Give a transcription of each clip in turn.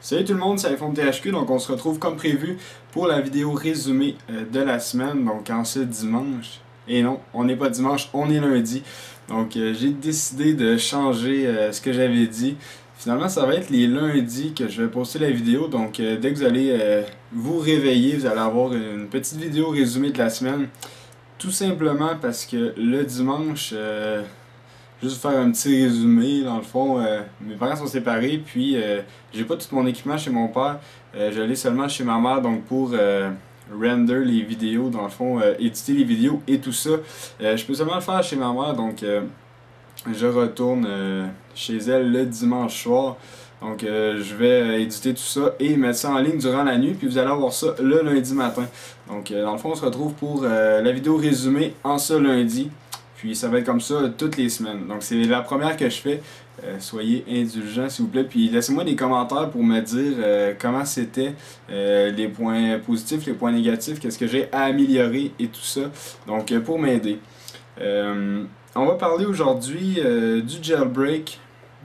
Salut tout le monde, c'est iPhone THQ, donc on se retrouve comme prévu pour la vidéo résumée de la semaine, donc en ce dimanche. Et non, on n'est pas dimanche, on est lundi. Donc j'ai décidé de changer ce que j'avais dit. Finalement, ça va être les lundis que je vais poster la vidéo, donc dès que vous allez vous réveiller, vous allez avoir une petite vidéo résumée de la semaine. Tout simplement parce que le dimanche... juste faire un petit résumé, dans le fond, mes parents sont séparés, puis j'ai pas tout mon équipement chez mon père, je l'ai seulement chez ma mère, donc pour render les vidéos, dans le fond, éditer les vidéos et tout ça, je peux seulement le faire chez ma mère, donc je retourne chez elle le dimanche soir. Donc je vais éditer tout ça et mettre ça en ligne durant la nuit, puis vous allez avoir ça le lundi matin. Donc dans le fond, on se retrouve pour la vidéo résumée en ce lundi. Puis ça va être comme ça toutes les semaines. Donc c'est la première que je fais. Soyez indulgents s'il vous plaît. Puis laissez-moi des commentaires pour me dire comment c'était, les points positifs, les points négatifs, qu'est-ce que j'ai à améliorer et tout ça. Donc pour m'aider. On va parler aujourd'hui du jailbreak.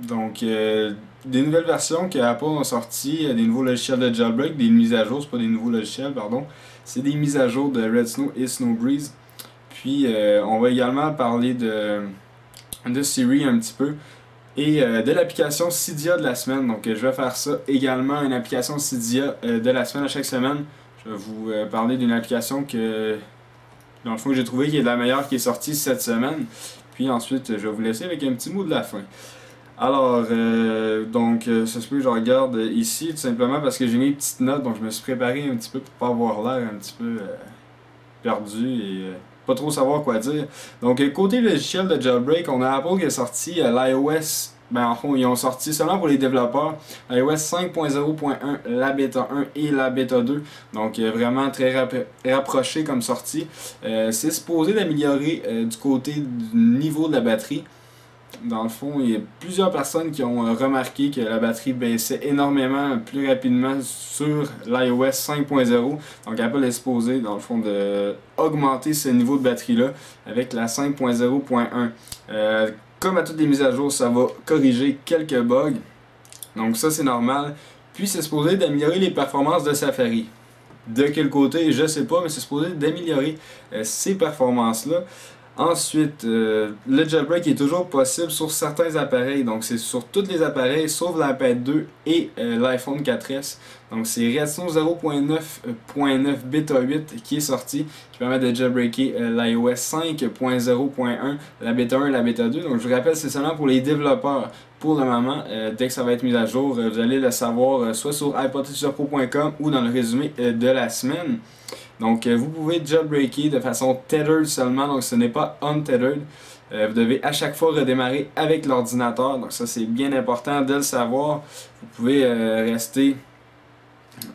Donc des nouvelles versions que Apple a sorties, des nouveaux logiciels de jailbreak, des mises à jour, c'est pas des nouveaux logiciels, pardon. C'est des mises à jour de Red Snow et Snowbreeze. Puis on va également parler de Siri un petit peu et de l'application Cydia de la semaine. Donc je vais faire ça également, une application Cydia de la semaine à chaque semaine. Je vais vous parler d'une application que dans le fond j'ai trouvé qui est la meilleure qui est sortie cette semaine. Puis ensuite je vais vous laisser avec un petit mot de la fin. Alors, donc, ça se peut que je regarde ici tout simplement parce que j'ai mis une petite note, donc je me suis préparé un petit peu pour pas avoir l'air un petit peu perdu et pas trop savoir quoi dire. Donc côté logiciel de jailbreak, on a Apple qui a sorti l'iOS, en fond ils ont sorti seulement pour les développeurs, iOS 5.0.1, la bêta 1 et la bêta 2, donc vraiment très rapproché comme sortie. C'est supposé d'améliorer du côté du niveau de la batterie. Dans le fond, il y a plusieurs personnes qui ont remarqué que la batterie baissait énormément plus rapidement sur l'iOS 5.0. Donc Apple est supposé, dans le fond, d'augmenter ce niveau de batterie-là avec la 5.0.1. Comme à toutes les mises à jour, ça va corriger quelques bugs. Donc ça, c'est normal. Puis c'est supposé d'améliorer les performances de Safari. De quel côté, je sais pas, mais c'est supposé d'améliorer ces performances-là. Ensuite, le jailbreak est toujours possible sur certains appareils, donc c'est sur tous les appareils sauf l'iPad 2 et l'iPhone 4S. Donc c'est Red Snow 0.9.9 Beta 8 qui est sorti, qui permet de jailbreaker l'iOS 5.0.1, la Beta 1 et la Beta 2. Donc je vous rappelle, c'est seulement pour les développeurs. Pour le moment, dès que ça va être mis à jour, vous allez le savoir soit sur iPodTeacherPro.com ou dans le résumé de la semaine. Donc vous pouvez jailbreaker de façon tethered seulement, donc ce n'est pas untethered. Vous devez à chaque fois redémarrer avec l'ordinateur, donc ça c'est bien important de le savoir. Vous pouvez rester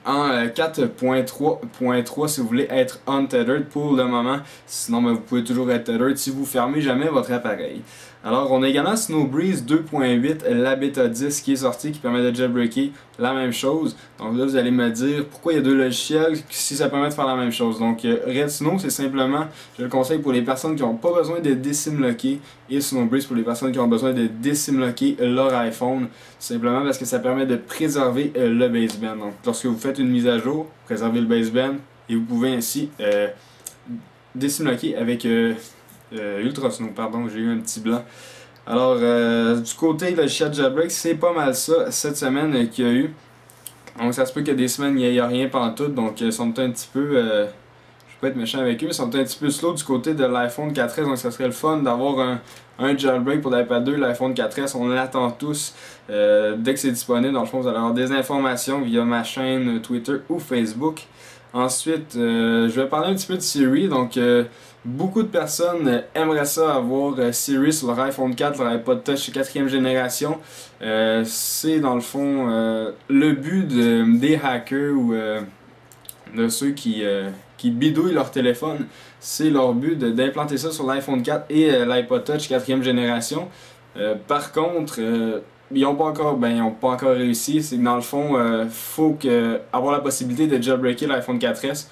en 4.3.3 si vous voulez être untethered pour le moment. Sinon vous pouvez toujours être tethered si vous fermez jamais votre appareil. Alors on a également Snowbreeze 2.8, la bêta 10 qui est sortie, qui permet de jailbreaker la même chose. Donc là vous allez me dire pourquoi il y a deux logiciels si ça permet de faire la même chose. Donc Red Snow c'est simplement, je le conseille pour les personnes qui n'ont pas besoin de désimlocker, et Snowbreeze pour les personnes qui ont besoin de désimlocker leur iPhone, simplement parce que ça permet de préserver le baseband. Donc lorsque vous faites une mise à jour, préservez le baseband et vous pouvez ainsi désimlocker avec Ultra Snow, pardon, j'ai eu un petit blanc. Alors, du côté de logiciel jailbreak, c'est pas mal ça cette semaine qu'il y a eu. Donc, ça se peut qu'il y a des semaines, il n'y a rien pantoute, donc ils sont un petit peu. Je vais pas être méchant avec eux, mais ils sont un petit peu slow du côté de l'iPhone 4S, donc ça serait le fun d'avoir un jailbreak pour l'iPad 2, l'iPhone 4S, on l'attend tous. Dès que c'est disponible, dans le fond, vous allez avoir des informations via ma chaîne Twitter ou Facebook. Ensuite, je vais parler un petit peu de Siri. Donc, beaucoup de personnes aimeraient ça avoir Siri sur leur iPhone 4, leur iPod Touch 4e génération. C'est dans le fond le but des hackers ou de ceux qui bidouillent leur téléphone. C'est leur but d'implanter ça sur l'iPhone 4 et l'iPod Touch 4e génération. Par contre, ils n'ont pas encore réussi. C'est que dans le fond, faut avoir la possibilité de jailbreaker l'iPhone 4S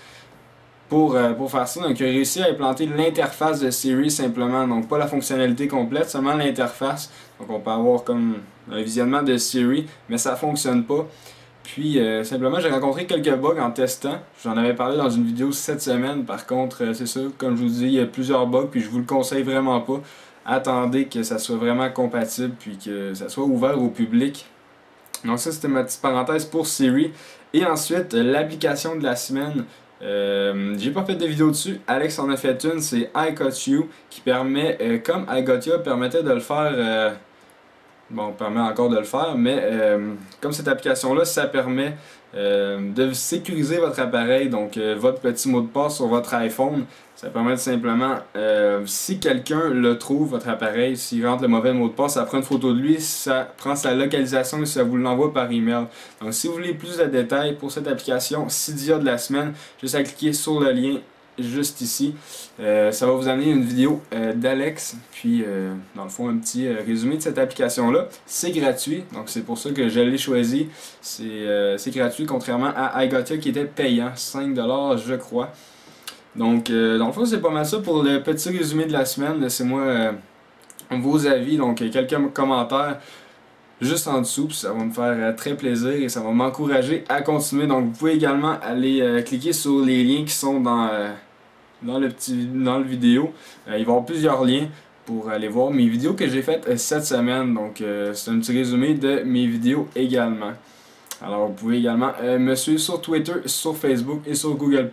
pour faire ça. Donc, ils ont réussi à implanter l'interface de Siri simplement. Donc, pas la fonctionnalité complète, seulement l'interface. Donc, on peut avoir comme un visionnement de Siri, mais ça fonctionne pas. Puis simplement j'ai rencontré quelques bugs en testant. J'en avais parlé dans une vidéo cette semaine. Par contre, c'est ça, comme je vous dis, il y a plusieurs bugs puis je vous le conseille vraiment pas. Attendez que ça soit vraiment compatible puis que ça soit ouvert au public. Donc ça c'était ma petite parenthèse pour Siri. Et ensuite, l'application de la semaine. J'ai pas fait de vidéo dessus, Alex en a fait une, c'est I Got You qui permet, comme I Got You permettait de le faire, bon, permet encore de le faire, mais comme cette application-là, ça permet de sécuriser votre appareil, donc votre petit mot de passe sur votre iPhone. Ça permet simplement, si quelqu'un le trouve, votre appareil, s'il rentre le mauvais mot de passe, ça prend une photo de lui, ça prend sa localisation et ça vous l'envoie par email. Donc si vous voulez plus de détails pour cette application Cydia de la semaine, juste à cliquer sur le lien juste ici. Ça va vous amener une vidéo d'Alex, puis dans le fond un petit résumé de cette application-là. C'est gratuit, donc c'est pour ça que je l'ai choisi. C'est gratuit, contrairement à iGotcha qui était payant, 5$ je crois. Donc dans le fond c'est pas mal ça pour le petit résumé de la semaine. Laissez-moi vos avis, donc quelques commentaires juste en dessous, puis ça va me faire très plaisir et ça va m'encourager à continuer. Donc vous pouvez également aller cliquer sur les liens qui sont dans le vidéo. Il va y avoir plusieurs liens pour aller voir mes vidéos que j'ai faites cette semaine. Donc c'est un petit résumé de mes vidéos également. Alors vous pouvez également me suivre sur Twitter, sur Facebook et sur Google+.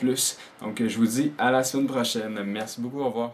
Donc je vous dis à la semaine prochaine. Merci beaucoup, au revoir.